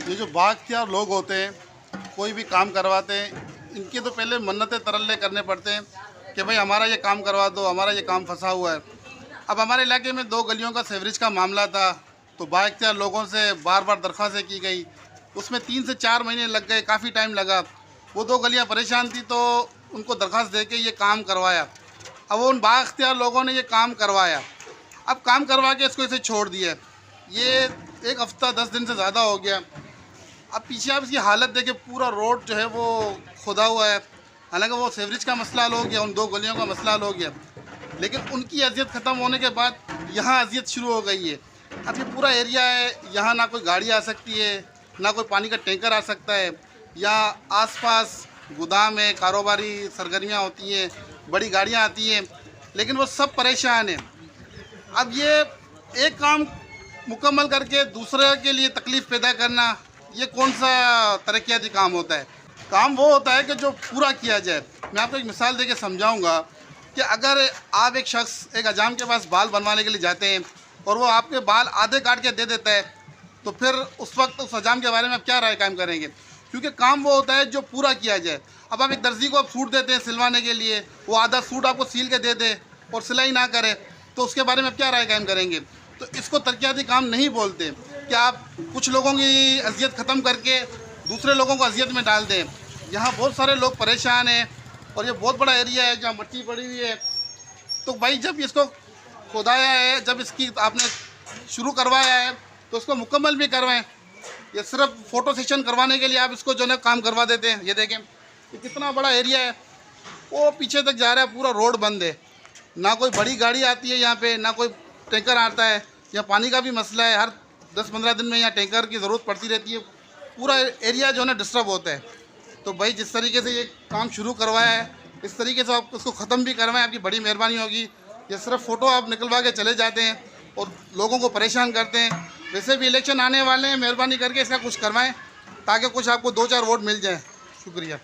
ये जो बाख्तियार लोग होते हैं, कोई भी काम करवाते हैं, इनके तो पहले मन्नतें तरल्ले करने पड़ते हैं कि भाई हमारा ये काम करवा दो, हमारा ये काम फंसा हुआ है। अब हमारे इलाके में 2 गलियों का सीवरेज का मामला था, तो बाख्तियार लोगों से बार बार दरख्वास्तें की गई। उसमें 3 से 4 महीने लग गए, काफ़ी टाइम लगा। वो 2 गलियाँ परेशान थी तो उनको दरख्वास्त दे के ये काम करवाया। अब वो उन बाख्तियार लोगों ने ये काम करवाया। अब काम करवा के इसको इसे छोड़ दिया। ये 1 हफ़्ता 10 दिन से ज़्यादा हो गया। अब पीछे आप इसकी हालत देखें, पूरा रोड जो है वो खुदा हुआ है। हालांकि वो सीवरेज का मसला हल हो गया, उन 2 गलियों का मसला हल हो गया, लेकिन उनकी अजियत ख़त्म होने के बाद यहाँ अजियत शुरू हो गई है। अब ये पूरा एरिया है, यहाँ ना कोई गाड़ी आ सकती है, ना कोई पानी का टैंकर आ सकता है। यहाँ आसपास गोदाम है, कारोबारी सरगर्मियाँ होती हैं, बड़ी गाड़ियाँ आती हैं, लेकिन वो सब परेशान हैं। अब ये एक काम मुकम्मल करके दूसरे के लिए तकलीफ़ पैदा करना, ये कौन सा तरक्याती काम होता है? काम वो होता है कि जो पूरा किया जाए। मैं आपको एक मिसाल देके समझाऊंगा कि अगर आप एक शख्स एक हजाम के पास बाल बनवाने के लिए जाते हैं और वो आपके बाल आधे काट के दे देता है, तो फिर उस वक्त उस हजाम के बारे में आप क्या राय कायम करेंगे? क्योंकि काम वो होता है जो पूरा किया जाए। अब आप एक दर्जी को आप सूट देते हैं सिलवाने के लिए, वो आधा सूट आपको सील के दे दे और सिलाई ना करे, तो उसके बारे में आप क्या राय कायम करेंगे? तो इसको तरक्याती काम नहीं बोलते कि आप कुछ लोगों की अजियत ख़त्म करके दूसरे लोगों को अजियत में डाल दें। यहाँ बहुत सारे लोग परेशान हैं और ये बहुत बड़ा एरिया है जहाँ मिट्टी पड़ी हुई है। तो भाई जब इसको खुदाया है, जब इसकी आपने शुरू करवाया है, तो उसको मुकम्मल भी करवाएं। ये सिर्फ फ़ोटो सेशन करवाने के लिए आप इसको जो है काम करवा देते हैं। ये देखें, ये कितना बड़ा एरिया है, वो पीछे तक जा रहा है, पूरा रोड बंद है, ना कोई बड़ी गाड़ी आती है यहाँ पे, ना कोई टैंकर आता है। यहाँ पानी का भी मसला है, हर 10-15 दिन में यहाँ टैंकर की ज़रूरत पड़ती रहती है। पूरा एरिया जो है ना डिस्टर्ब होता है। तो भाई जिस तरीके से ये काम शुरू करवाया है, इस तरीके से आप उसको ख़त्म भी करवाएं, आपकी बड़ी मेहरबानी होगी। ये सिर्फ फ़ोटो आप निकलवा के चले जाते हैं और लोगों को परेशान करते हैं। वैसे भी इलेक्शन आने वाले हैं, मेहरबानी करके इसका कुछ करवाएं ताकि कुछ आपको 2-4 वोट मिल जाएँ। शुक्रिया।